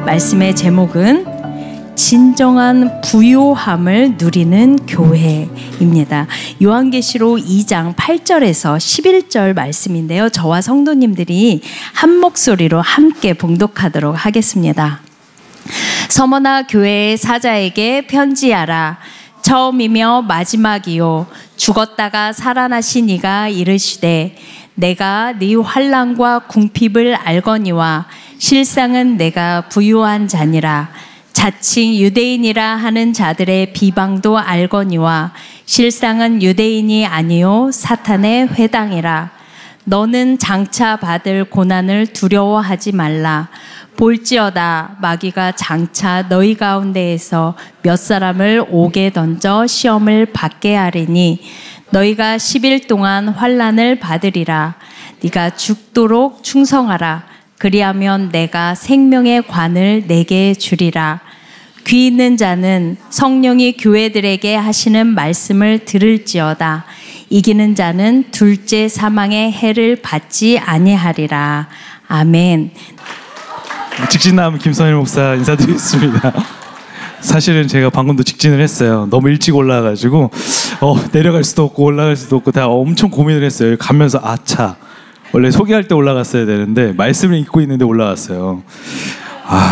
말씀의 제목은 진정한 부요함을 누리는 교회입니다. 요한계시록 2장 8절에서 11절 말씀인데요. 저와 성도님들이 한 목소리로 함께 봉독하도록 하겠습니다. 서머나 교회의 사자에게 편지하라. 처음이며 마지막이요 죽었다가 살아나신 이가 이르시되 내가 네 환난과 궁핍을 알거니와 실상은 내가 부유한 자니라. 자칭 유대인이라 하는 자들의 비방도 알거니와 실상은 유대인이 아니요 사탄의 회당이라. 너는 장차 받을 고난을 두려워하지 말라. 볼지어다 마귀가 장차 너희 가운데에서 몇 사람을 옥에 던져 시험을 받게 하리니 너희가 10일 동안 환난을 받으리라. 네가 죽도록 충성하라. 그리하면 내가 생명의 관을 내게 주리라. 귀 있는 자는 성령이 교회들에게 하시는 말씀을 들을지어다. 이기는 자는 둘째 사망의 해를 받지 아니하리라. 아멘. 직진남 김선일 목사 인사드리겠습니다. 사실은 제가 방금도 직진을 했어요. 너무 일찍 올라와가지고 내려갈 수도 없고 올라갈 수도 없고 다 엄청 고민을 했어요. 가면서 아차, 원래 소개할 때 올라갔어야 되는데 말씀을 읽고 있는데 올라왔어요.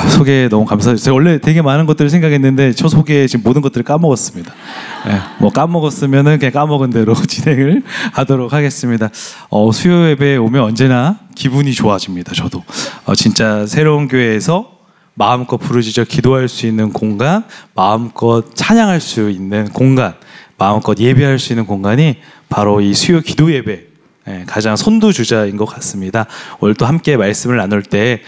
소개 너무 감사해요. 제가 원래 되게 많은 것들을 생각했는데 첫 소개에 지금 모든 것들을 까먹었습니다. 뭐 까먹었으면은 그냥 까먹은 대로 진행을 하도록 하겠습니다. 수요 예배에 오면 언제나 기분이 좋아집니다. 저도 진짜 새로운 교회에서 마음껏 부르짖어 기도할 수 있는 공간, 마음껏 찬양할 수 있는 공간, 마음껏 예배할 수 있는 공간이 바로 이 수요 기도 예배 가장 선두주자인 것 같습니다. 오늘 또 함께 말씀을 나눌 때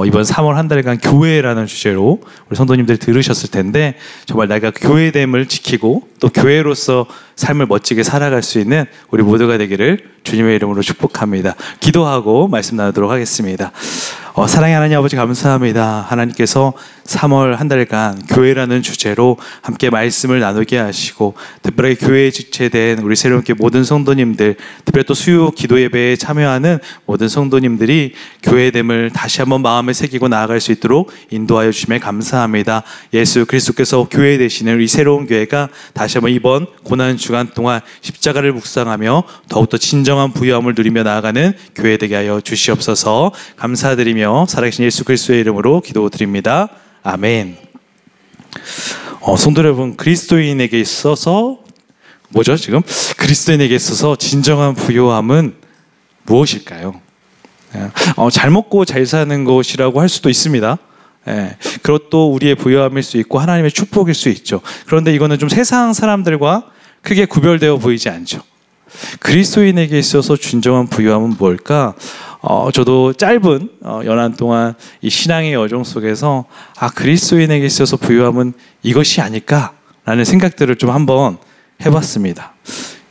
이번 3월 한 달간 교회라는 주제로 우리 성도님들 들으셨을 텐데 정말 내가 교회됨을 지키고 또 교회로서 삶을 멋지게 살아갈 수 있는 우리 모두가 되기를 주님의 이름으로 축복합니다. 기도하고 말씀 나누도록 하겠습니다. 사랑의 하나님 아버지 감사합니다. 하나님께서 3월 한 달간 교회라는 주제로 함께 말씀을 나누게 하시고 특별하게 교회에 지체된 우리 새로운 교회 모든 성도님들, 특별히 또 수요 기도 예배에 참여하는 모든 성도님들이 교회됨을 다시 한번 마음에 새기고 나아갈 수 있도록 인도하여 주심에 감사합니다. 예수 그리스도께서 교회 되시는 우리 새로운 교회가 다시 한번 이번 고난 주간 동안 십자가를 묵상하며 더욱더 진정한 부유함을 누리며 나아가는 교회 되게 하여 주시옵소서. 감사드리며 살아계신 예수 그리스도의 이름으로 기도드립니다. 아멘. 성도 여러분, 그리스도인에게 있어서 뭐죠? 그리스도인에게 있어서 진정한 부요함은 무엇일까요? 잘 먹고 잘 사는 것이라고 할 수도 있습니다. 그것도 우리의 부요함일 수 있고 하나님의 축복일 수 있죠. 그런데 이거는 좀 세상 사람들과 크게 구별되어 보이지 않죠. 그리스도인에게 있어서 진정한 부요함은 뭘까? 저도 짧은 연한 동안 이 신앙의 여정 속에서 그리스도인에게 있어서 부요함은 이것이 아닐까라는 생각들을 좀 한번 해봤습니다.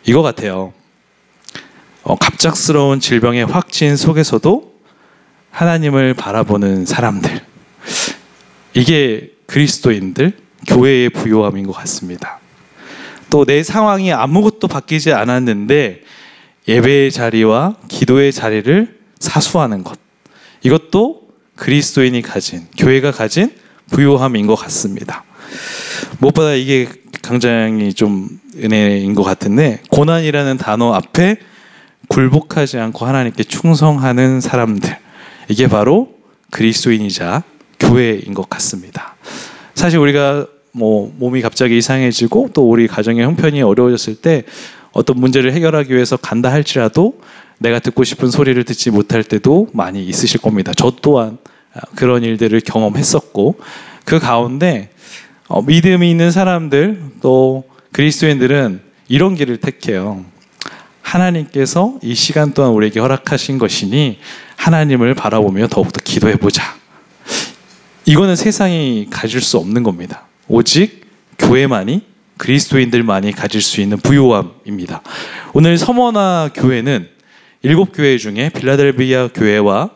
이거 같아요. 갑작스러운 질병의 확진 속에서도 하나님을 바라보는 사람들, 이게 그리스도인들, 교회의 부요함인 것 같습니다. 또 내 상황이 아무것도 바뀌지 않았는데 예배의 자리와 기도의 자리를 사수하는 것, 이것도 그리스도인이 가진, 교회가 가진 부요함인 것 같습니다. 무엇보다 이게 굉장히 좀 은혜인 것 같은데, 고난이라는 단어 앞에 굴복하지 않고 하나님께 충성하는 사람들, 이게 바로 그리스도인이자 교회인 것 같습니다. 사실 우리가 몸이 갑자기 이상해지고 또 우리 가정의 형편이 어려워졌을 때 어떤 문제를 해결하기 위해서 간다 할지라도 내가 듣고 싶은 소리를 듣지 못할 때도 많이 있으실 겁니다. 저 또한 그런 일들을 경험했었고, 그 가운데 믿음이 있는 사람들, 또 그리스도인들은 이런 길을 택해요. 하나님께서 이 시간 동안 우리에게 허락하신 것이니 하나님을 바라보며 더욱더 기도해보자. 이거는 세상이 가질 수 없는 겁니다. 오직 교회만이, 그리스도인들만이 가질 수 있는 부요함입니다. 오늘 서머나 교회는 7교회 중에 빌라델비아 교회와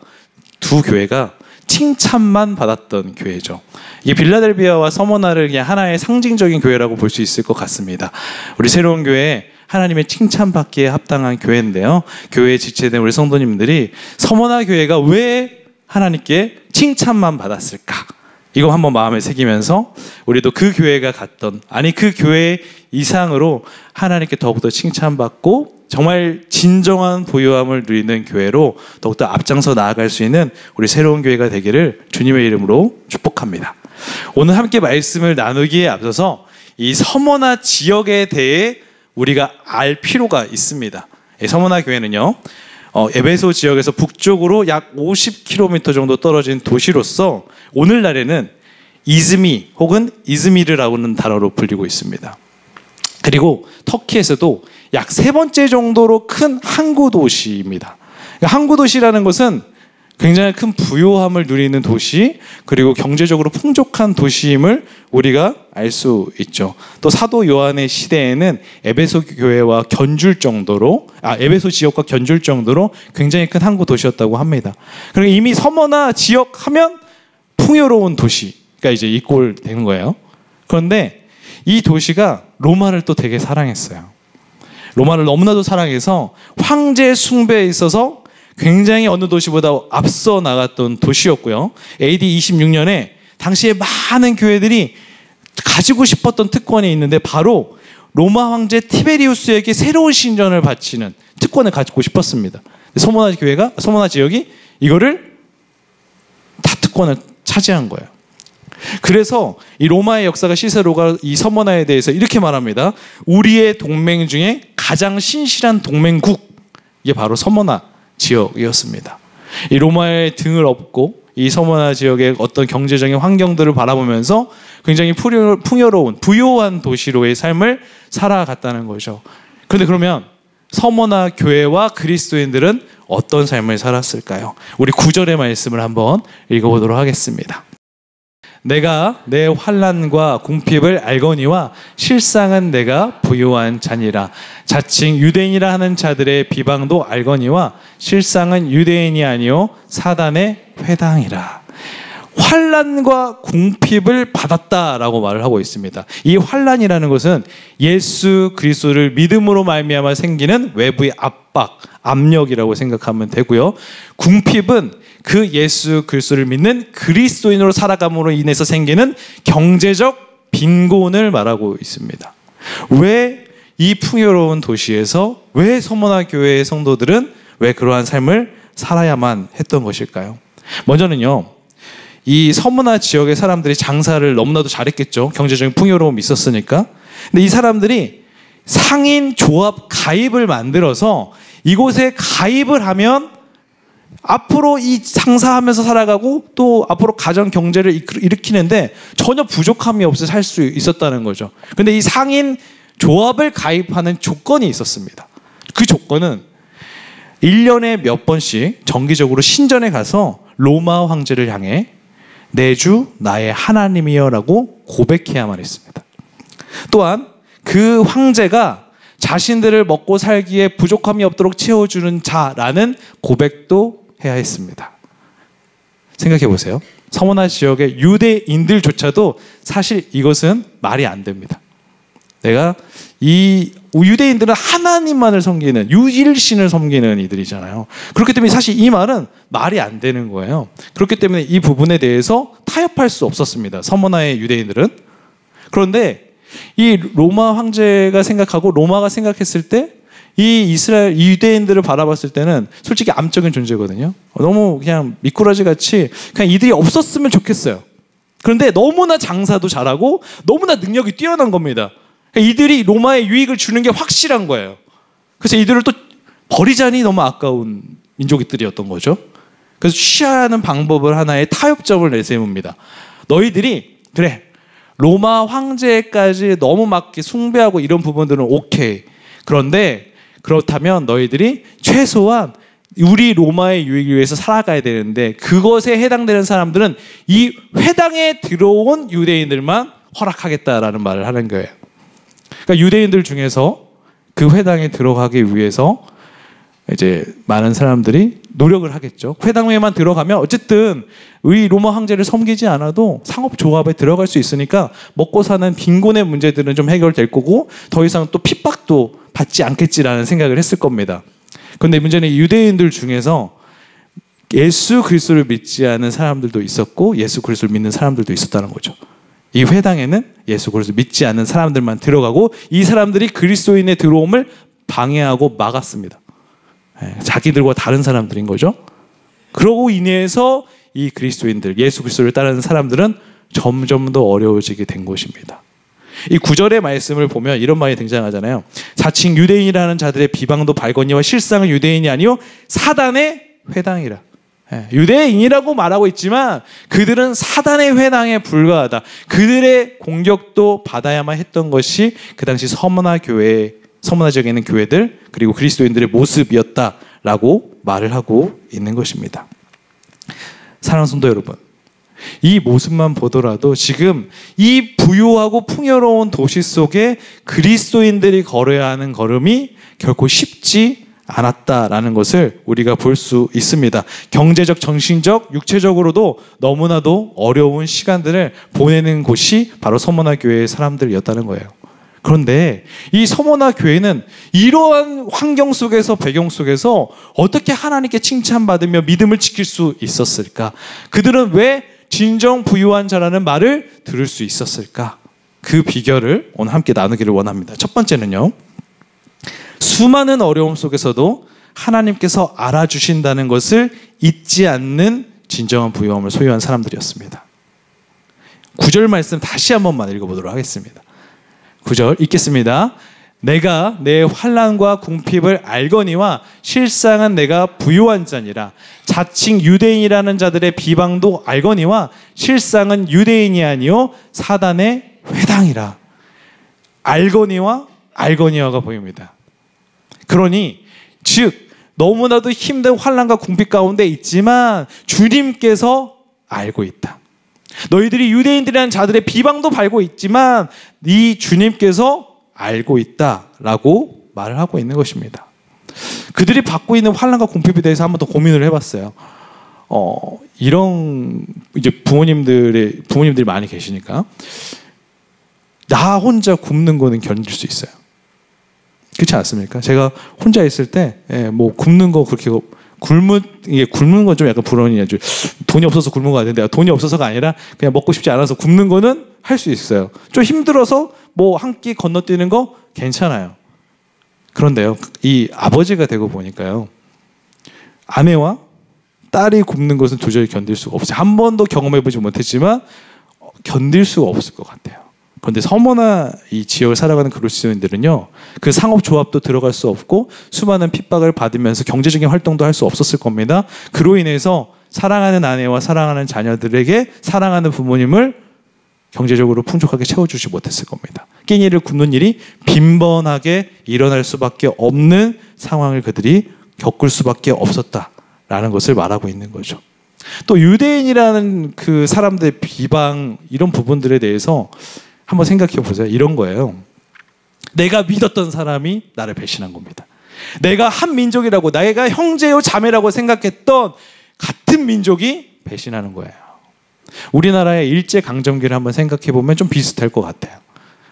2교회가 칭찬만 받았던 교회죠. 이게 빌라델비아와 서머나를 그냥 하나의 상징적인 교회라고 볼 수 있을 것 같습니다. 우리 새로운 교회 하나님의 칭찬받기에 합당한 교회인데요. 교회에 지체된 우리 성도님들이 서머나 교회가 왜 하나님께 칭찬만 받았을까? 이거 한번 마음에 새기면서 우리도 그 교회가 갔던, 아니 그 교회 이상으로 하나님께 더욱더 칭찬받고 정말 진정한 부요함을 누리는 교회로 더욱더 앞장서 나아갈 수 있는 우리 새로운 교회가 되기를 주님의 이름으로 축복합니다. 오늘 함께 말씀을 나누기에 앞서서 이 서머나 지역에 대해 우리가 알 필요가 있습니다. 서머나 교회는요, 에베소 지역에서 북쪽으로 약 50km 정도 떨어진 도시로서 오늘날에는 이즈미 혹은 이즈미르라는 단어로 불리고 있습니다. 그리고 터키에서도 약 3번째 정도로 큰 항구 도시입니다. 항구 도시라는 것은 굉장히 큰 부요함을 누리는 도시, 그리고 경제적으로 풍족한 도시임을 우리가 알 수 있죠. 또 사도 요한의 시대에는 에베소 교회와 견줄 정도로, 에베소 지역과 견줄 정도로 굉장히 큰 항구 도시였다고 합니다. 그리고 이미 서머나 지역 하면 풍요로운 도시가 이제 이 꼴 되는 거예요. 그런데 이 도시가 로마를 또 되게 사랑했어요. 로마를 너무나도 사랑해서 황제 숭배에 있어서 굉장히 어느 도시보다 앞서 나갔던 도시였고요. AD 26년에 당시에 많은 교회들이 가지고 싶었던 특권이 있는데 바로 로마 황제 티베리우스에게 새로운 신전을 바치는 특권을 가지고 싶었습니다. 서머나 지역이 이거를 다 특권을 차지한 거예요. 그래서 이 로마의 역사가 시세로가 이 서머나에 대해서 이렇게 말합니다. 우리의 동맹 중에 가장 신실한 동맹국, 이게 바로 서머나 지역이었습니다. 이 로마의 등을 업고 이 서머나 지역의 어떤 경제적인 환경들을 바라보면서 굉장히 풍요로운 부요한 도시로의 삶을 살아갔다는 거죠. 그런데 그러면 서머나 교회와 그리스도인들은 어떤 삶을 살았을까요? 우리 9절의 말씀을 한번 읽어보도록 하겠습니다. 내가 내 환난과 궁핍을 알거니와 실상은 내가 부요한 자니라. 자칭 유대인이라 하는 자들의 비방도 알거니와 실상은 유대인이 아니요 사단의 회당이라. 환난과 궁핍을 받았다라고 말을 하고 있습니다. 이 환난이라는 것은 예수 그리스도를 믿음으로 말미암아 생기는 외부의 압박, 압력이라고 생각하면 되고요. 궁핍은 그 예수 그리스도를 믿는 그리스도인으로 살아감으로 인해서 생기는 경제적 빈곤을 말하고 있습니다. 왜 이 풍요로운 도시에서 왜 서머나 교회의 성도들은 왜 그러한 삶을 살아야만 했던 것일까요? 먼저는요, 이 서머나 지역의 사람들이 장사를 너무나도 잘했겠죠. 경제적인 풍요로움이 있었으니까. 근데 이 사람들이 상인 조합 가입을 만들어서 이곳에 가입을 하면 앞으로 이 장사하면서 살아가고 또 앞으로 가정 경제를 일으키는데 전혀 부족함이 없이 살 수 있었다는 거죠. 근데 이 상인 조합을 가입하는 조건이 있었습니다. 그 조건은 1년에 몇 번씩 정기적으로 신전에 가서 로마 황제를 향해 내 주 나의 하나님이여 라고 고백해야만 했습니다. 또한 그 황제가 자신들을 먹고 살기에 부족함이 없도록 채워주는 자라는 고백도 해야 했습니다. 생각해 보세요. 서머나 지역의 유대인들조차도 사실 이것은 말이 안 됩니다. 내가 이 유대인들은 하나님만을 섬기는 유일신을 섬기는 이들이잖아요. 그렇기 때문에 사실 이 말은 말이 안 되는 거예요. 그렇기 때문에 이 부분에 대해서 타협할 수 없었습니다. 서머나의 유대인들은. 그런데 이 로마 황제가 생각하고 로마가 생각했을 때 이 이스라엘 유대인들을 바라봤을 때는 솔직히 암적인 존재거든요. 너무 그냥 미꾸라지 같이 그냥 이들이 없었으면 좋겠어요. 그런데 너무나 장사도 잘하고 너무나 능력이 뛰어난 겁니다. 이들이 로마에 유익을 주는 게 확실한 거예요. 그래서 이들을 또 버리자니 너무 아까운 민족들이었던 거죠. 그래서 취하는 방법을 하나의 타협점을 내세웁니다. 너희들이 그래 로마 황제까지 너무 막 숭배하고 이런 부분들은 오케이. 그런데 그렇다면 너희들이 최소한 우리 로마의 유익을 위해서 살아가야 되는데 그것에 해당되는 사람들은 이 회당에 들어온 유대인들만 허락하겠다라는 말을 하는 거예요. 그러니까 유대인들 중에서 그 회당에 들어가기 위해서 이제 많은 사람들이 노력을 하겠죠. 회당에만 들어가면 어쨌든 의 로마 황제를 섬기지 않아도 상업조합에 들어갈 수 있으니까 먹고 사는 빈곤의 문제들은 좀 해결될 거고 더 이상 또 핍박도 받지 않겠지라는 생각을 했을 겁니다. 그런데 문제는 유대인들 중에서 예수 그리스도를 믿지 않은 사람들도 있었고 예수 그리스도를 믿는 사람들도 있었다는 거죠. 이 회당에는 예수 그리스도를 믿지 않는 사람들만 들어가고 이 사람들이 그리스도인의 들어옴을 방해하고 막았습니다. 자기들과 다른 사람들인 거죠. 그러고 인해서 이 그리스도인들, 예수 그리스도를 따르는 사람들은 점점 더 어려워지게 된 것입니다. 이 9절의 말씀을 보면 이런 말이 등장하잖아요. 자칭 유대인이라는 자들의 비방도 발거니와 실상은 유대인이 아니요 사단의 회당이라. 유대인이라고 말하고 있지만 그들은 사단의 회당에 불과하다. 그들의 공격도 받아야만 했던 것이 그 당시 서머나 지역에 있는 교회들 그리고 그리스도인들의 모습이었다라고 말을 하고 있는 것입니다. 사랑하는 성도 여러분, 이 모습만 보더라도 지금 이 부유하고 풍요로운 도시 속에 그리스도인들이 걸어야 하는 걸음이 결코 쉽지 않았다라는 것을 우리가 볼 수 있습니다. 경제적, 정신적, 육체적으로도 너무나도 어려운 시간들을 보내는 곳이 바로 서머나 교회의 사람들이었다는 거예요. 그런데 이 서머나 교회는 이러한 환경 속에서 배경 속에서 어떻게 하나님께 칭찬받으며 믿음을 지킬 수 있었을까? 그들은 왜 진정 부유한 자라는 말을 들을 수 있었을까? 그 비결을 오늘 함께 나누기를 원합니다. 첫 번째는요, 수많은 어려움 속에서도 하나님께서 알아주신다는 것을 잊지 않는 진정한 부유함을 소유한 사람들이었습니다. 9절 말씀 다시 한 번만 읽어보도록 하겠습니다. 9절 읽겠습니다. 내가 내 환난과 궁핍을 알거니와 실상은 내가 부유한 자니라. 자칭 유대인이라는 자들의 비방도 알거니와 실상은 유대인이 아니요 사단의 회당이라. 알거니와가 보입니다. 그러니 즉 너무나도 힘든 환난과 궁핍 가운데 있지만 주님께서 알고 있다. 너희들이 유대인들이라는 자들의 비방도 받고 있지만 이 주님께서 알고 있다라고 말을 하고 있는 것입니다. 그들이 받고 있는 환난과 궁핍에 대해서 한번 더 고민을 해봤어요. 이런 이제 부모님들이 많이 계시니까 나 혼자 굶는 거는 견딜 수 있어요. 그렇지 않습니까? 제가 혼자 있을 때 뭐 굶는 거 그렇게 굶는 건 좀 약간 불안이죠. 돈이 없어서 굶는 거 같은데 돈이 없어서가 아니라 그냥 먹고 싶지 않아서 굶는 거는 할 수 있어요. 좀 힘들어서 뭐 한 끼 건너뛰는 거 괜찮아요. 그런데요, 이 아버지가 되고 보니까요, 아내와 딸이 굶는 것은 도저히 견딜 수가 없어요. 한 번도 경험해보지 못했지만 견딜 수가 없을 것 같아요. 그런데 서머나 이 지역을 살아가는 그리스도인들은요, 그 상업조합도 들어갈 수 없고 수많은 핍박을 받으면서 경제적인 활동도 할 수 없었을 겁니다. 그로 인해서 사랑하는 아내와 사랑하는 자녀들에게 사랑하는 부모님을 경제적으로 풍족하게 채워주지 못했을 겁니다. 끼니를 굶는 일이 빈번하게 일어날 수밖에 없는 상황을 그들이 겪을 수밖에 없었다라는 것을 말하고 있는 거죠. 또 유대인이라는 그 사람들의 비방 이런 부분들에 대해서 한번 생각해 보세요. 이런 거예요. 내가 믿었던 사람이 나를 배신한 겁니다. 내가 한 민족이라고, 내가 형제요 자매라고 생각했던 같은 민족이 배신하는 거예요. 우리나라의 일제강점기를 한번 생각해 보면 좀 비슷할 것 같아요.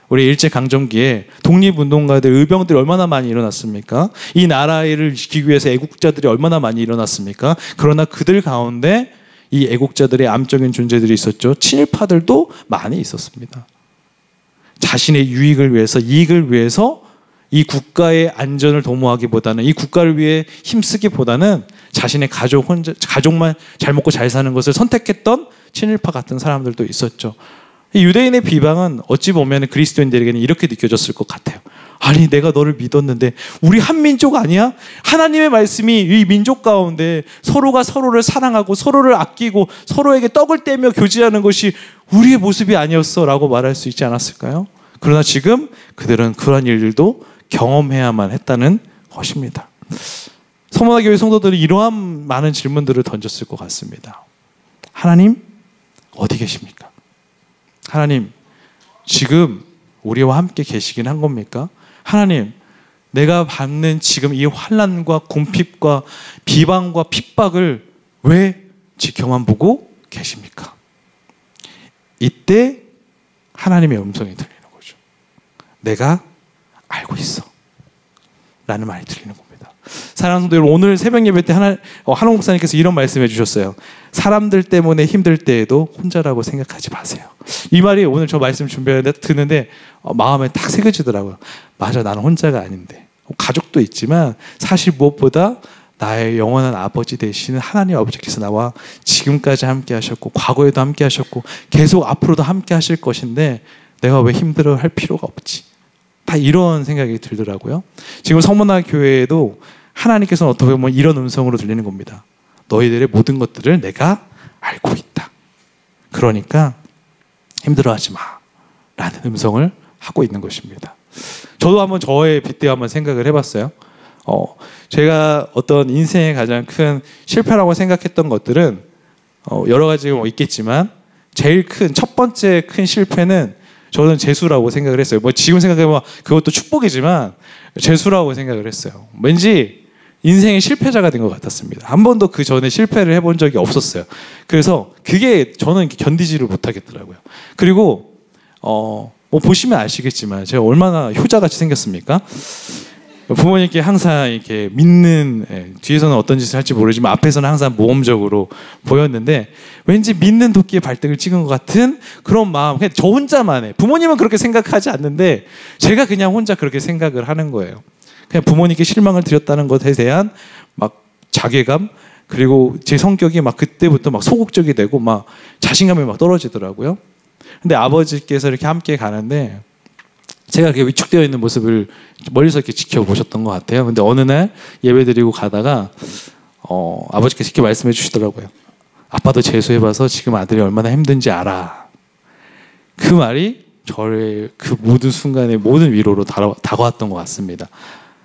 우리 일제강점기에 독립운동가들, 의병들이 얼마나 많이 일어났습니까? 이 나라를 지키기 위해서 애국자들이 얼마나 많이 일어났습니까? 그러나 그들 가운데 이 애국자들의 암적인 존재들이 있었죠. 친일파들도 많이 있었습니다. 자신의 유익을 위해서, 이익을 위해서 이 국가의 안전을 도모하기보다는, 이 국가를 위해 힘쓰기보다는 자신의 가족만 잘 먹고 잘 사는 것을 선택했던 친일파 같은 사람들도 있었죠. 이 유대인의 비방은 어찌 보면 그리스도인들에게는 이렇게 느껴졌을 것 같아요. 아니, 내가 너를 믿었는데 우리 한 민족 아니야? 하나님의 말씀이 이 민족 가운데 서로가 서로를 사랑하고 서로를 아끼고 서로에게 떡을 떼며 교제하는 것이 우리의 모습이 아니었어 라고 말할 수 있지 않았을까요? 그러나 지금 그들은 그러한 일들도 경험해야만 했다는 것입니다. 서머나 교회 성도들이 이러한 많은 질문들을 던졌을 것 같습니다. 하나님, 어디 계십니까? 하나님, 지금 우리와 함께 계시긴 한 겁니까? 하나님, 내가 받는 지금 이 환난과 궁핍과 비방과 핍박을 왜 지켜만 보고 계십니까? 이때 하나님의 음성이 들리는 거죠. 내가 알고 있어 라는 말이 들리는 겁니다. 사랑하는 성도 여러분, 오늘 새벽 예배 때 한홍 목사님께서 이런 말씀해 주셨어요. 사람들 때문에 힘들 때에도 혼자라고 생각하지 마세요. 이 말이 오늘 저 말씀 준비하는데 듣는데 마음에 딱 새겨지더라고요. 맞아, 나는 혼자가 아닌데. 가족도 있지만 사실 무엇보다 나의 영원한 아버지 되시는 하나님 아버지께서 나와 지금까지 함께 하셨고 과거에도 함께 하셨고 계속 앞으로도 함께 하실 것인데 내가 왜 힘들어할 필요가 없지. 다 이런 생각이 들더라고요. 지금 성문화 교회에도 하나님께서는 어떻게 보면 이런 음성으로 들리는 겁니다. 너희들의 모든 것들을 내가 알고 있다. 그러니까 힘들어하지 마 라는 음성을 하고 있는 것입니다. 저도 한번 저의 빗대 한번 생각을 해봤어요. 제가 어떤 인생의 가장 큰 실패라고 생각했던 것들은 여러 가지가 있겠지만 제일 큰 첫 번째 큰 실패는 저는 재수라고 생각을 했어요. 지금 생각해보면 그것도 축복이지만 재수라고 생각을 했어요. 왠지 인생의 실패자가 된 것 같았습니다. 한 번도 그 전에 실패를 해본 적이 없었어요. 그래서 그게 저는 견디지를 못하겠더라고요. 그리고 보시면 아시겠지만 제가 얼마나 효자같이 생겼습니까? 부모님께 항상 이렇게 믿는, 뒤에서는 어떤 짓을 할지 모르지만 앞에서는 항상 모험적으로 보였는데 왠지 믿는 도끼에 발등을 찍은 것 같은 그런 마음. 그냥 저 혼자만 해. 부모님은 그렇게 생각하지 않는데 제가 그냥 혼자 그렇게 생각을 하는 거예요. 그냥 부모님께 실망을 드렸다는 것에 대한 막 자괴감, 그리고 제 성격이 막 그때부터 막 소극적이 되고 막 자신감이 막 떨어지더라고요. 근데 아버지께서 이렇게 함께 가는데 제가 이렇게 위축되어 있는 모습을 멀리서 이렇게 지켜보셨던 것 같아요. 근데 어느 날 예배 드리고 가다가 아버지께서 이렇게 말씀해 주시더라고요. 아빠도 재수해봐서 지금 아들이 얼마나 힘든지 알아. 그 말이 저의 그 모든 순간에 모든 위로로 다가왔던 것 같습니다.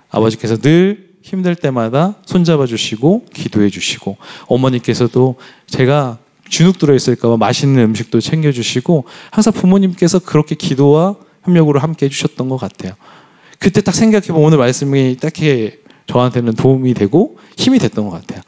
아버지께서 늘 힘들 때마다 손잡아 주시고 기도해 주시고 어머니께서도 제가 주눅 들어있을까 봐 맛있는 음식도 챙겨주시고 항상 부모님께서 그렇게 기도와 협력으로 함께 해주셨던 것 같아요. 그때 딱 생각해보면 오늘 말씀이 딱히 저한테는 도움이 되고 힘이 됐던 것 같아요.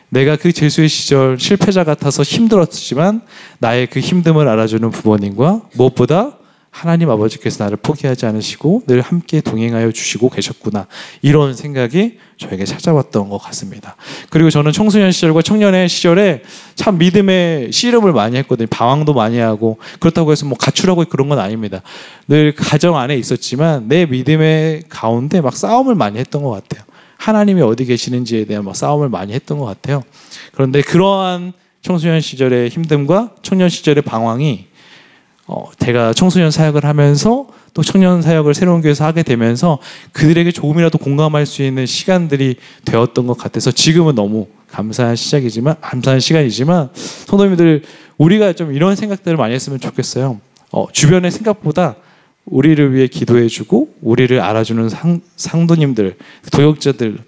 내가 그 재수의 시절 실패자 같아서 힘들었지만 나의 그 힘듦을 알아주는 부모님과 무엇보다 하나님 아버지께서 나를 포기하지 않으시고 늘 함께 동행하여 주시고 계셨구나. 이런 생각이 저에게 찾아왔던 것 같습니다. 그리고 저는 청소년 시절과 청년의 시절에 참 믿음의 씨름을 많이 했거든요. 방황도 많이 하고 그렇다고 해서 가출하고 그런 건 아닙니다. 늘 가정 안에 있었지만 내 믿음의 가운데 막 싸움을 많이 했던 것 같아요. 하나님이 어디 계시는지에 대한 막 싸움을 많이 했던 것 같아요. 그런데 그러한 청소년 시절의 힘듦과 청년 시절의 방황이 제가 청소년 사역을 하면서 또 청년 사역을 새로운 교회에서 하게 되면서 그들에게 조금이라도 공감할 수 있는 시간들이 되었던 것 같아서 지금은 너무 감사한 시간이지만 성도님들 우리가 좀 이런 생각들을 많이 했으면 좋겠어요. 주변에 생각보다 우리를 위해 기도해주고 우리를 알아주는 상도님들, 도역자들,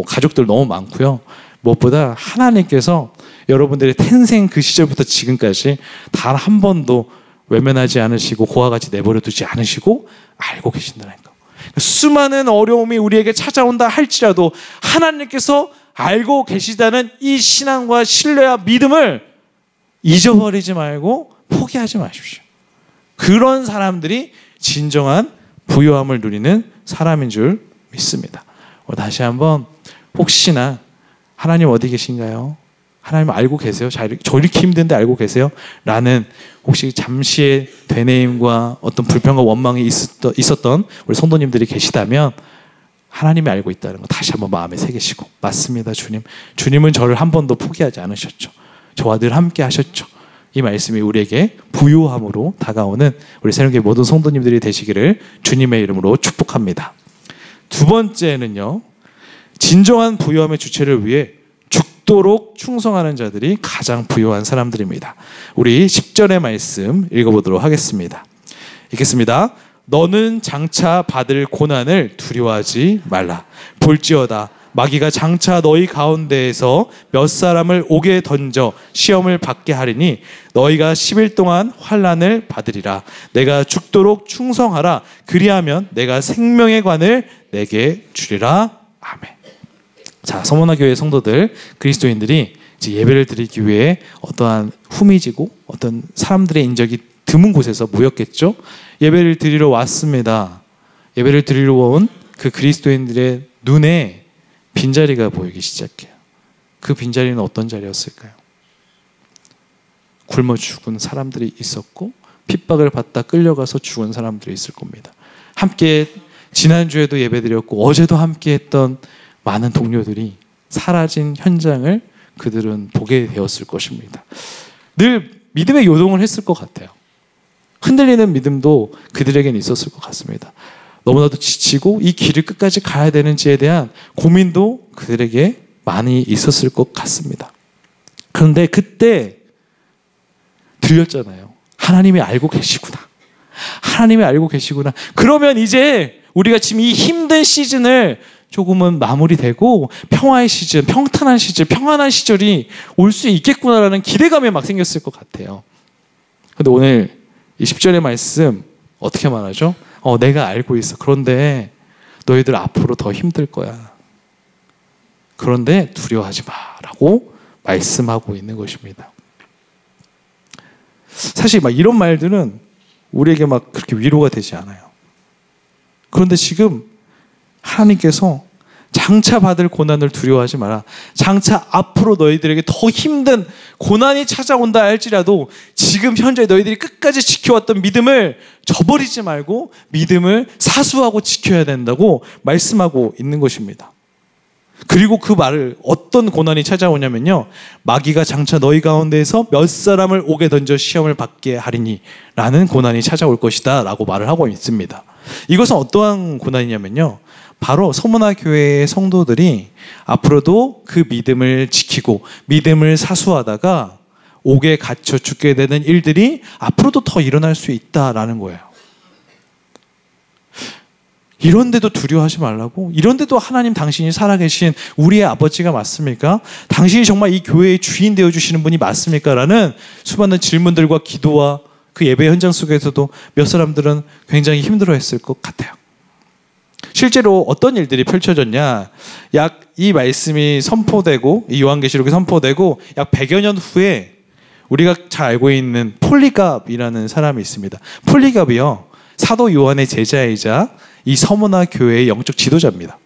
가족들 너무 많고요. 무엇보다 하나님께서 여러분들의 태생 그 시절부터 지금까지 단 한 번도 외면하지 않으시고 고와 같이 내버려 두지 않으시고 알고 계신다는 거. 수많은 어려움이 우리에게 찾아온다 할지라도 하나님께서 알고 계시다는 이 신앙과 신뢰와 믿음을 잊어버리지 말고 포기하지 마십시오. 그런 사람들이 진정한 부요함을 누리는 사람인 줄 믿습니다. 다시 한번 혹시나 하나님 어디 계신가요? 하나님 알고 계세요? 저 이렇게 힘든데 알고 계세요? 라는 혹시 잠시의 되뇌임과 어떤 불평과 원망이 있었던 우리 성도님들이 계시다면 하나님이 알고 있다는 거 다시 한번 마음에 새기시고 맞습니다 주님. 주님은 저를 한 번도 포기하지 않으셨죠. 저와 늘 함께 하셨죠. 이 말씀이 우리에게 부요함으로 다가오는 우리 새롭게 모든 성도님들이 되시기를 주님의 이름으로 축복합니다. 두 번째는요. 진정한 부요함의 주체를 위해 죽도록 충성하는 자들이 가장 부요한 사람들입니다. 우리 10절의 말씀 읽어보도록 하겠습니다. 읽겠습니다. 너는 장차 받을 고난을 두려워하지 말라. 볼지어다 마귀가 장차 너희 가운데에서 몇 사람을 옥에 던져 시험을 받게 하리니 너희가 10일 동안 환난을 받으리라. 내가 죽도록 충성하라. 그리하면 내가 생명의 관을 내게 주리라. 아멘. 자, 서머나 교회 성도들, 그리스도인들이 이제 예배를 드리기 위해 어떠한 후미지고 어떤 사람들의 인적이 드문 곳에서 모였겠죠. 예배를 드리러 왔습니다. 예배를 드리러 온 그 그리스도인들의 눈에 빈자리가 보이기 시작해요. 그 빈자리는 어떤 자리였을까요? 굶어 죽은 사람들이 있었고 핍박을 받다 끌려가서 죽은 사람들이 있을 겁니다. 함께 지난주에도 예배드렸고 어제도 함께 했던 많은 동료들이 사라진 현장을 그들은 보게 되었을 것입니다. 늘 믿음의 요동을 했을 것 같아요. 흔들리는 믿음도 그들에게는 있었을 것 같습니다. 너무나도 지치고 이 길을 끝까지 가야 되는지에 대한 고민도 그들에게 많이 있었을 것 같습니다. 그런데 그때 들렸잖아요. 하나님이 알고 계시구나. 하나님이 알고 계시구나. 그러면 이제 우리가 지금 이 힘든 시즌을 조금은 마무리되고 평화의 시즌, 평탄한 시즌, 평안한 시절이 올 수 있겠구나라는 기대감이 막 생겼을 것 같아요. 근데 오늘 이 10절의 말씀 어떻게 말하죠? 내가 알고 있어. 그런데 너희들 앞으로 더 힘들 거야. 그런데 두려워하지 마라고 말씀하고 있는 것입니다. 사실 막 이런 말들은 우리에게 막 그렇게 위로가 되지 않아요. 그런데 지금 하나님께서 장차 받을 고난을 두려워하지 마라. 장차 앞으로 너희들에게 더 힘든 고난이 찾아온다 할지라도 지금 현재 너희들이 끝까지 지켜왔던 믿음을 저버리지 말고 믿음을 사수하고 지켜야 된다고 말씀하고 있는 것입니다. 그리고 그 말을 어떤 고난이 찾아오냐면요. 마귀가 장차 너희 가운데에서 몇 사람을 옥에 던져 시험을 받게 하리니 라는 고난이 찾아올 것이다 라고 말을 하고 있습니다. 이것은 어떠한 고난이냐면요. 바로 서머나 교회의 성도들이 앞으로도 그 믿음을 지키고 믿음을 사수하다가 옥에 갇혀 죽게 되는 일들이 앞으로도 더 일어날 수 있다라는 거예요. 이런데도 두려워하지 말라고? 이런데도 하나님 당신이 살아계신 우리의 아버지가 맞습니까? 당신이 정말 이 교회의 주인 되어주시는 분이 맞습니까? 라는 수많은 질문들과 기도와 그 예배 현장 속에서도 몇 사람들은 굉장히 힘들어했을 것 같아요. 실제로 어떤 일들이 펼쳐졌냐? 약 이 말씀이 선포되고 이 요한계시록이 선포되고 약 100여 년 후에 우리가 잘 알고 있는 폴리갑이라는 사람이 있습니다. 폴리갑이요. 사도 요한의 제자이자 이 서머나 교회의 영적 지도자입니다.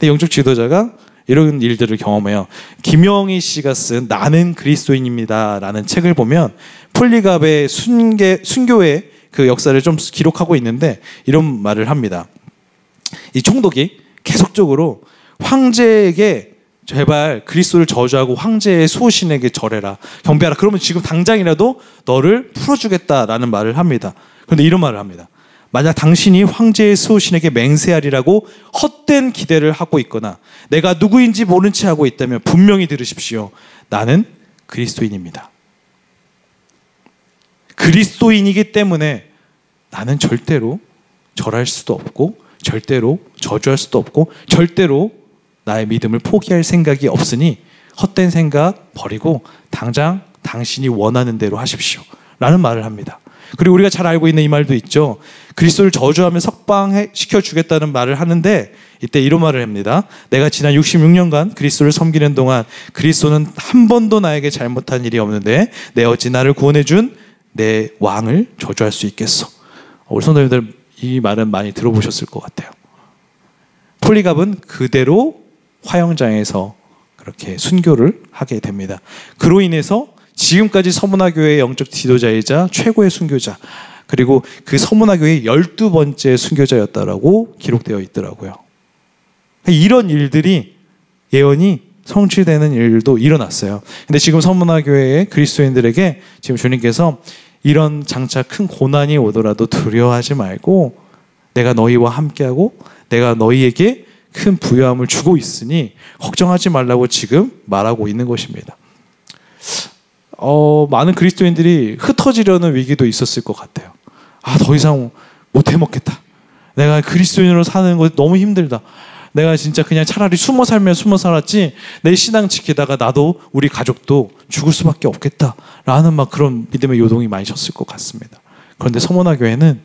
영적 지도자가 이런 일들을 경험해요. 김영희 씨가 쓴 나는 그리스도인입니다 라는 책을 보면 폴리갑의 순교의 그 역사를 좀 기록하고 있는데 이런 말을 합니다. 이 총독이 계속적으로 황제에게 제발 그리스도를 저주하고 황제의 수호신에게 절해라, 경배하라. 그러면 지금 당장이라도 너를 풀어주겠다라는 말을 합니다. 그런데 이런 말을 합니다. 만약 당신이 황제의 수호신에게 맹세하리라고 헛된 기대를 하고 있거나 내가 누구인지 모른 채 하고 있다면 분명히 들으십시오. 나는 그리스도인입니다. 그리스도인이기 때문에 나는 절대로 절할 수도 없고 절대로 저주할 수도 없고 절대로 나의 믿음을 포기할 생각이 없으니 헛된 생각 버리고 당장 당신이 원하는 대로 하십시오 라는 말을 합니다. 그리고 우리가 잘 알고 있는 이 말도 있죠. 그리스도를 저주하면 석방시켜 주겠다는 말을 하는데 이때 이런 말을 합니다. 내가 지난 66년간 그리스도를 섬기는 동안 그리스도는 한 번도 나에게 잘못한 일이 없는데 내 어찌 나를 구원해 준 내 왕을 저주할 수 있겠어. 우리 성도님들 이 말은 많이 들어보셨을 것 같아요. 폴리갑은 그대로 화영장에서 그렇게 순교를 하게 됩니다. 그로 인해서 지금까지 서머나 교회의 영적 지도자이자 최고의 순교자, 그리고 그 서머나 교회의 12번째 순교자였다라고 기록되어 있더라고요. 이런 일들이 예언이 성취되는 일도 일어났어요. 근데 지금 서머나 교회의 그리스도인들에게 지금 주님께서 이런 장차 큰 고난이 오더라도 두려워하지 말고 내가 너희와 함께하고 내가 너희에게 큰 부요함을 주고 있으니 걱정하지 말라고 지금 말하고 있는 것입니다. 많은 그리스도인들이 흩어지려는 위기도 있었을 것 같아요. 더 이상 못 해먹겠다. 내가 그리스도인으로 사는 거 너무 힘들다. 내가 진짜 그냥 차라리 숨어 살면 숨어 살았지 내 신앙 지키다가 나도 우리 가족도 죽을 수밖에 없겠다라는 막 그런 믿음의 요동이 많이 졌을 것 같습니다. 그런데 서문화 교회는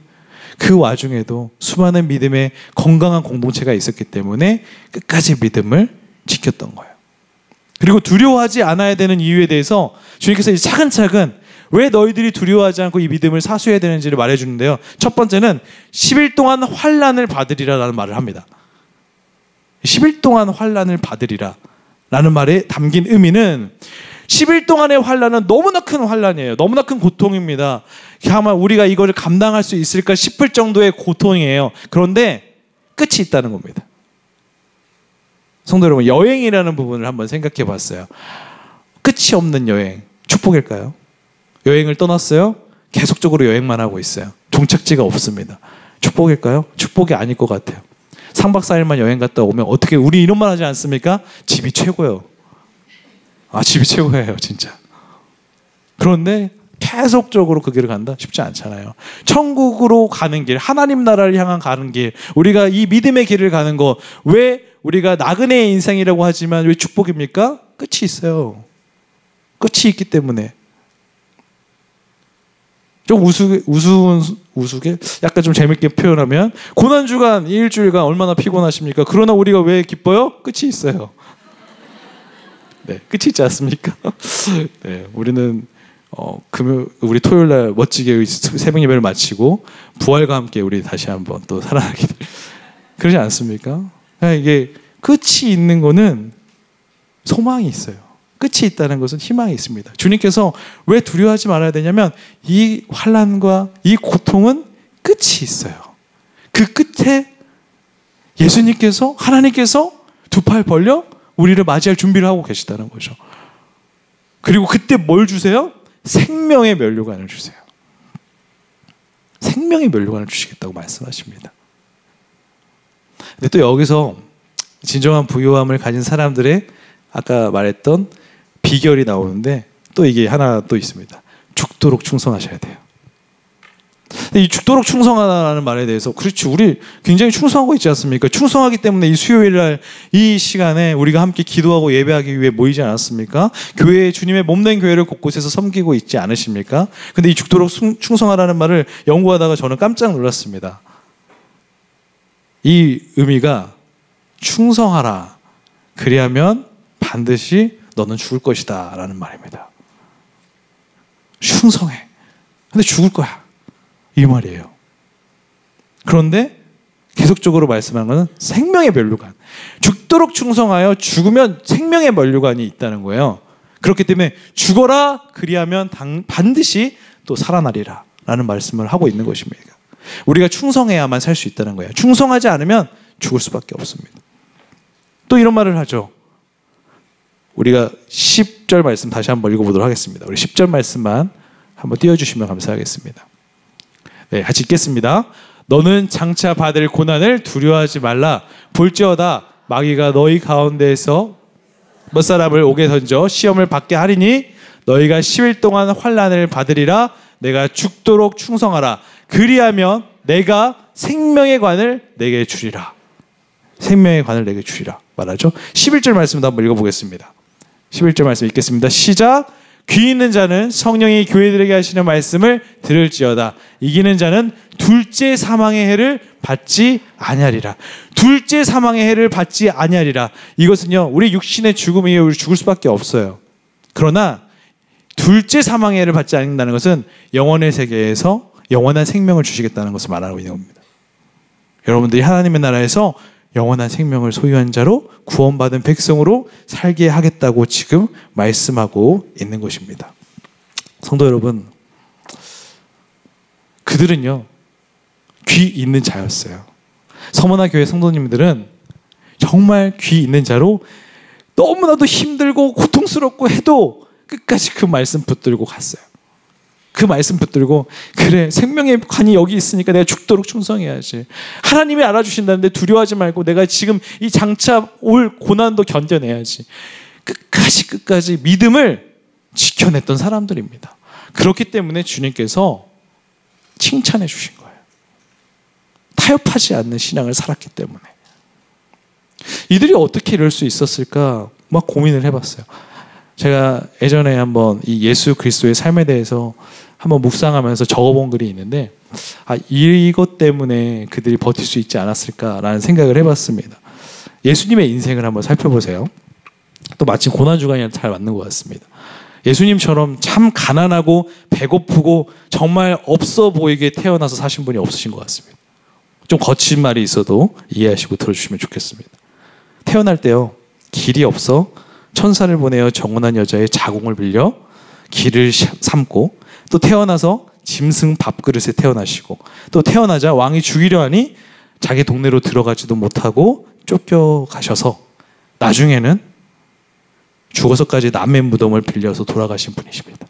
그 와중에도 수많은 믿음의 건강한 공동체가 있었기 때문에 끝까지 믿음을 지켰던 거예요. 그리고 두려워하지 않아야 되는 이유에 대해서 주님께서 이제 차근차근 왜 너희들이 두려워하지 않고 이 믿음을 사수해야 되는지를 말해주는데요. 첫 번째는 10일 동안 환난을 받으리라 라는 말을 합니다. 10일 동안 환난을 받으리라 라는 말에 담긴 의미는 10일 동안의 환난은 너무나 큰 환난이에요. 너무나 큰 고통입니다. 아마 우리가 이거를 감당할 수 있을까 싶을 정도의 고통이에요. 그런데 끝이 있다는 겁니다. 성도 여러분, 여행이라는 부분을 한번 생각해 봤어요. 끝이 없는 여행, 축복일까요? 여행을 떠났어요. 계속적으로 여행만 하고 있어요. 종착지가 없습니다. 축복일까요? 축복이 아닐 것 같아요. 3박 4일만 여행 갔다 오면 어떻게 우리 이런 말 하지 않습니까? 집이 최고예요. 집이 최고예요, 진짜. 그런데 계속적으로 그 길을 간다? 쉽지 않잖아요. 천국으로 가는 길, 하나님 나라를 향한 가는 길, 우리가 이 믿음의 길을 가는 거, 왜 우리가 나그네의 인생이라고 하지만 왜 축복입니까? 끝이 있어요. 끝이 있기 때문에. 좀 우스게 약간 좀 재밌게 표현하면 고난주간 이 일주일간 얼마나 피곤하십니까? 그러나 우리가 왜 기뻐요? 끝이 있어요. 네, 끝이 있지 않습니까? 네, 우리는 우리 토요일 날 멋지게 새벽 예배를 마치고 부활과 함께 우리 다시 한번 또 살아나게 그러지 않습니까? 이게 끝이 있는 거는 소망이 있어요. 끝이 있다는 것은 희망이 있습니다. 주님께서 왜 두려워하지 말아야 되냐면 이 환난과 이 고통은 끝이 있어요. 그 끝에 예수님께서 하나님께서 두 팔 벌려 우리를 맞이할 준비를 하고 계시다는 거죠. 그리고 그때 뭘 주세요? 생명의 면류관을 주세요. 생명의 면류관을 주시겠다고 말씀하십니다. 근데 또 여기서 진정한 부요함을 가진 사람들의 아까 말했던 비결이 나오는데 또 이게 하나 또 있습니다. 죽도록 충성하셔야 돼요. 이 죽도록 충성하다는 말에 대해서 그렇지 우리 굉장히 충성하고 있지 않습니까? 충성하기 때문에 이 수요일 날 이 시간에 우리가 함께 기도하고 예배하기 위해 모이지 않았습니까? 교회 주님의 몸된 교회를 곳곳에서 섬기고 있지 않으십니까? 근데 이 죽도록 충성하라는 말을 연구하다가 저는 깜짝 놀랐습니다. 이 의미가 충성하라. 그리하면 반드시 너는 죽을 것이다 라는 말입니다. 충성해. 근데 죽을 거야. 이 말이에요. 그런데 계속적으로 말씀하는 것은 생명의 면류관. 죽도록 충성하여 죽으면 생명의 면류관이 있다는 거예요. 그렇기 때문에 죽어라 그리하면 반드시 또 살아나리라 라는 말씀을 하고 있는 것입니다. 우리가 충성해야만 살 수 있다는 거예요. 충성하지 않으면 죽을 수밖에 없습니다. 또 이런 말을 하죠. 우리가 10절 말씀 다시 한번 읽어보도록 하겠습니다. 우리 10절 말씀만 한번 띄워주시면 감사하겠습니다. 네, 같이 읽겠습니다. 너는 장차 받을 고난을 두려워하지 말라. 볼지어다 마귀가 너희 가운데에서 몇 사람을 옥에 던져 시험을 받게 하리니 너희가 10일 동안 환난을 받으리라. 내가 죽도록 충성하라. 그리하면 내가 생명의 관을 내게 주리라. 생명의 관을 내게 주리라 말하죠. 11절 말씀도 한번 읽어보겠습니다. 11절 말씀 읽겠습니다. 시작. 귀 있는 자는 성령이 교회들에게 하시는 말씀을 들을지어다. 이기는 자는 둘째 사망의 해를 받지 아니하리라. 둘째 사망의 해를 받지 아니하리라. 이것은요, 우리 육신의 죽음이에요. 우리 죽을 수밖에 없어요. 그러나 둘째 사망의 해를 받지 않는다는 것은 영원의 세계에서 영원한 생명을 주시겠다는 것을 말하고 있는 겁니다. 여러분들이 하나님의 나라에서 영원한 생명을 소유한 자로 구원받은 백성으로 살게 하겠다고 지금 말씀하고 있는 것입니다. 성도 여러분, 그들은요 귀 있는 자였어요. 서문화 교회 성도님들은 정말 귀 있는 자로 너무나도 힘들고 고통스럽고 해도 끝까지 그 말씀 붙들고 갔어요. 그 말씀 붙들고 그래 생명의 관이 여기 있으니까 내가 죽도록 충성해야지. 하나님이 알아주신다는데 두려워하지 말고 내가 지금 이 장차 올 고난도 견뎌내야지. 끝까지 믿음을 지켜냈던 사람들입니다. 그렇기 때문에 주님께서 칭찬해 주신 거예요. 타협하지 않는 신앙을 살았기 때문에. 이들이 어떻게 이럴 수 있었을까 막 고민을 해봤어요. 제가 예전에 한번 이 예수 그리스도의 삶에 대해서 한번 묵상하면서 적어본 글이 있는데, 이것 때문에 그들이 버틸 수 있지 않았을까라는 생각을 해봤습니다. 예수님의 인생을 한번 살펴보세요. 또 마침 고난주간이랑 잘 맞는 것 같습니다. 예수님처럼 참 가난하고 배고프고 정말 없어 보이게 태어나서 사신 분이 없으신 것 같습니다. 좀 거친 말이 있어도 이해하시고 들어주시면 좋겠습니다. 태어날 때요, 길이 없어 천사를 보내어 정혼한 여자의 자궁을 빌려 길을 삼고, 또 태어나서 짐승 밥그릇에 태어나시고, 또 태어나자 왕이 죽이려 하니 자기 동네로 들어가지도 못하고 쫓겨가셔서 나중에는 죽어서까지 남의 무덤을 빌려서 돌아가신 분이십니다.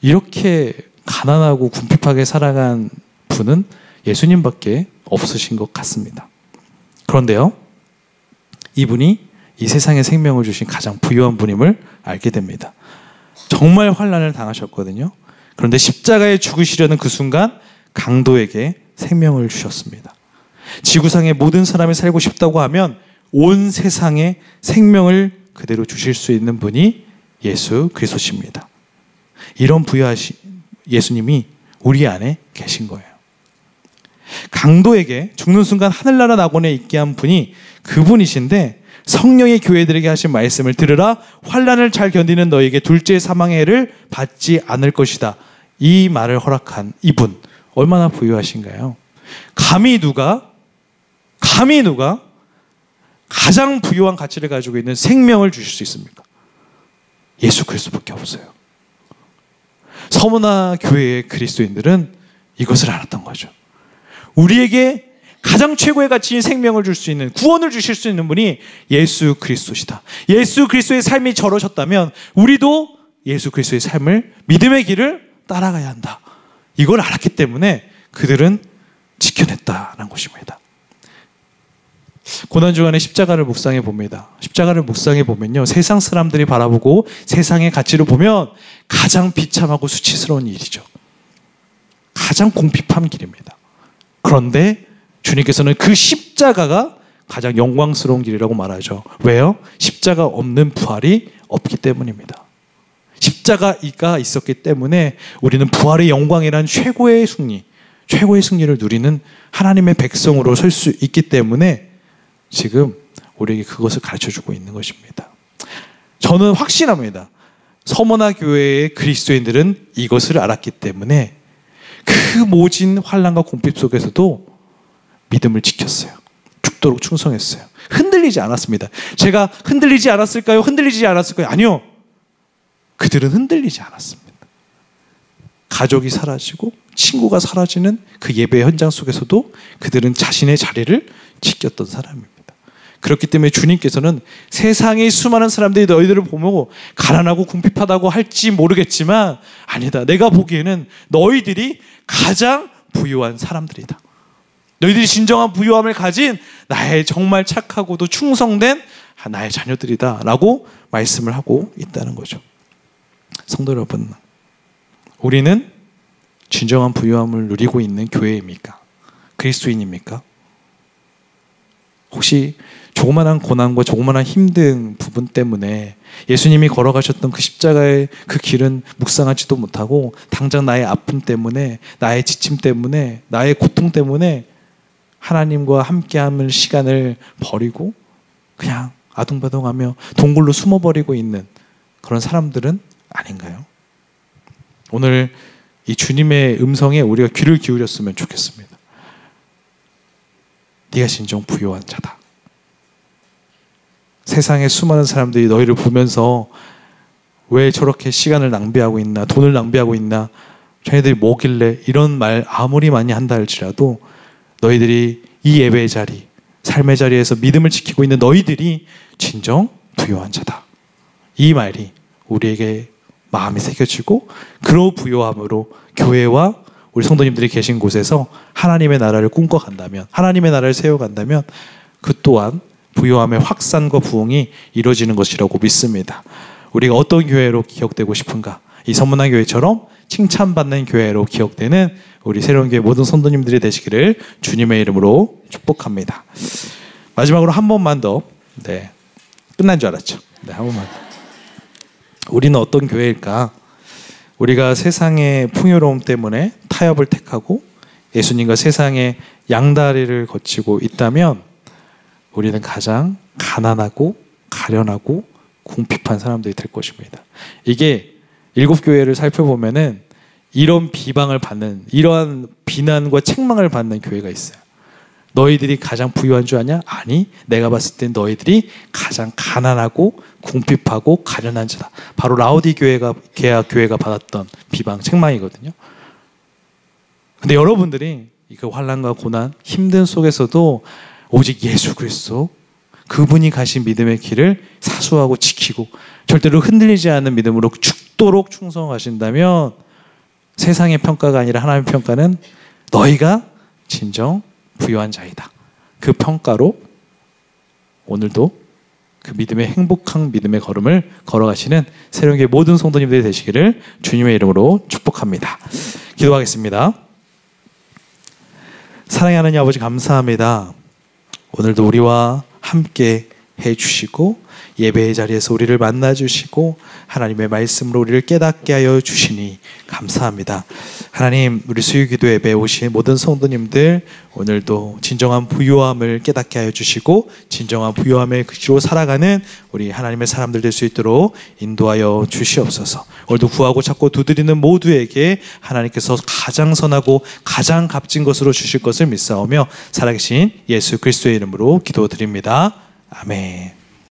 이렇게 가난하고 궁핍하게 살아간 분은 예수님밖에 없으신 것 같습니다. 그런데요, 이분이 이 세상에 생명을 주신 가장 부유한 분임을 알게 됩니다. 정말 환난을 당하셨거든요. 그런데 십자가에 죽으시려는 그 순간 강도에게 생명을 주셨습니다. 지구상의 모든 사람이 살고 싶다고 하면 온 세상에 생명을 그대로 주실 수 있는 분이 예수 그리스도십니다. 이런 부유하신 예수님이 우리 안에 계신 거예요. 강도에게 죽는 순간 하늘나라 낙원에 있게 한 분이 그분이신데, 성령의 교회들에게 하신 말씀을 들으라, 환난을 잘 견디는 너에게 둘째 사망의 해를 받지 않을 것이다. 이 말을 허락한 이분, 얼마나 부유하신가요? 감히 누가 가장 부유한 가치를 가지고 있는 생명을 주실 수 있습니까? 예수 그리스도밖에 없어요. 서문화 교회의 그리스도인들은 이것을 알았던 거죠. 우리에게 가장 최고의 가치인 생명을 줄 수 있는, 구원을 주실 수 있는 분이 예수 그리스도시다. 예수 그리스도의 삶이 저러셨다면 우리도 예수 그리스도의 삶을, 믿음의 길을 따라가야 한다. 이걸 알았기 때문에 그들은 지켜냈다는 것입니다. 고난주간에 십자가를 묵상해 봅니다. 십자가를 묵상해 보면요, 세상 사람들이 바라보고 세상의 가치를 보면 가장 비참하고 수치스러운 일이죠. 가장 궁핍한 길입니다. 그런데 주님께서는 그 십자가가 가장 영광스러운 길이라고 말하죠. 왜요? 십자가 없는 부활이 없기 때문입니다. 십자가가 있었기 때문에 우리는 부활의 영광이란 최고의 승리를 누리는 하나님의 백성으로 설 수 있기 때문에 지금 우리에게 그것을 가르쳐주고 있는 것입니다. 저는 확신합니다. 서문화 교회의 그리스도인들은 이것을 알았기 때문에 그 모진 환난과 궁핍 속에서도 믿음을 지켰어요. 죽도록 충성했어요. 흔들리지 않았습니다. 제가 흔들리지 않았을까요? 흔들리지 않았을까요? 아니요. 그들은 흔들리지 않았습니다. 가족이 사라지고 친구가 사라지는 그 예배 현장 속에서도 그들은 자신의 자리를 지켰던 사람입니다. 그렇기 때문에 주님께서는 세상의 수많은 사람들이 너희들을 보고 가난하고 궁핍하다고 할지 모르겠지만, 아니다, 내가 보기에는 너희들이 가장 부유한 사람들이다. 너희들이 진정한 부유함을 가진 나의 정말 착하고도 충성된 나의 자녀들이다 라고 말씀을 하고 있다는 거죠. 성도 여러분, 우리는 진정한 부유함을 누리고 있는 교회입니까? 그리스도인입니까? 혹시 조그만한 고난과 조그만한 힘든 부분 때문에 예수님이 걸어가셨던 그 십자가의 그 길은 묵상하지도 못하고, 당장 나의 아픔 때문에, 나의 지침 때문에, 나의 고통 때문에 하나님과 함께하는 시간을 버리고 그냥 아둥바둥하며 동굴로 숨어버리고 있는 그런 사람들은 아닌가요? 오늘 이 주님의 음성에 우리가 귀를 기울였으면 좋겠습니다. 네가 진정 부유한 자다. 세상의 수많은 사람들이 너희를 보면서 왜 저렇게 시간을 낭비하고 있나, 돈을 낭비하고 있나, 자네들이 뭐길래, 이런 말 아무리 많이 한다 할지라도 너희들이 이 예배의 자리, 삶의 자리에서 믿음을 지키고 있는 너희들이 진정 부유한 자다. 이 말이 우리에게 마음이 새겨지고, 그러 부유함으로 교회와 우리 성도님들이 계신 곳에서 하나님의 나라를 꿈꿔간다면, 하나님의 나라를 세워간다면 그 또한 부유함의 확산과 부흥이 이루어지는 것이라고 믿습니다. 우리가 어떤 교회로 기억되고 싶은가? 이 서문화 교회처럼 칭찬받는 교회로 기억되는 우리 새로운 교회 모든 성도님들이 되시기를 주님의 이름으로 축복합니다. 마지막으로 한 번만 더. 네, 끝난 줄 알았죠. 네, 한 번만. 우리는 어떤 교회일까? 우리가 세상의 풍요로움 때문에 타협을 택하고 예수님과 세상의 양다리를 거치고 있다면 우리는 가장 가난하고 가련하고 궁핍한 사람들이 될 것입니다. 이게 7교회를 살펴보면은 이런 비방을 받는, 이러한 비난과 책망을 받는 교회가 있어요. 너희들이 가장 부유한 줄 아냐? 아니, 내가 봤을 땐 너희들이 가장 가난하고 궁핍하고 가련한 자다. 바로 라오디게아 교회가 받았던 비방, 책망이거든요. 근데 여러분들이 그 환난과 고난, 힘든 속에서도 오직 예수 그리스도, 그분이 가신 믿음의 길을 사수하고 지키고 절대로 흔들리지 않는 믿음으로 죽도록 충성하신다면 세상의 평가가 아니라 하나님의 평가는 너희가 진정 부유한 자이다. 그 평가로 오늘도 그 믿음의 행복한 믿음의 걸음을 걸어가시는 새로운교회 모든 성도님들이 되시기를 주님의 이름으로 축복합니다. 기도하겠습니다. 사랑의 하나님 아버지 감사합니다. 오늘도 우리와 함께 해주시고 예배의 자리에서 우리를 만나주시고 하나님의 말씀으로 우리를 깨닫게 하여 주시니 감사합니다. 하나님, 우리 수유기도 예배에 오신 모든 성도님들 오늘도 진정한 부유함을 깨닫게 하여 주시고 진정한 부유함의 그치로 살아가는 우리 하나님의 사람들 될 수 있도록 인도하여 주시옵소서. 오늘도 구하고 찾고 두드리는 모두에게 하나님께서 가장 선하고 가장 값진 것으로 주실 것을 믿사오며 살아계신 예수 그리스도의 이름으로 기도드립니다. 아멘.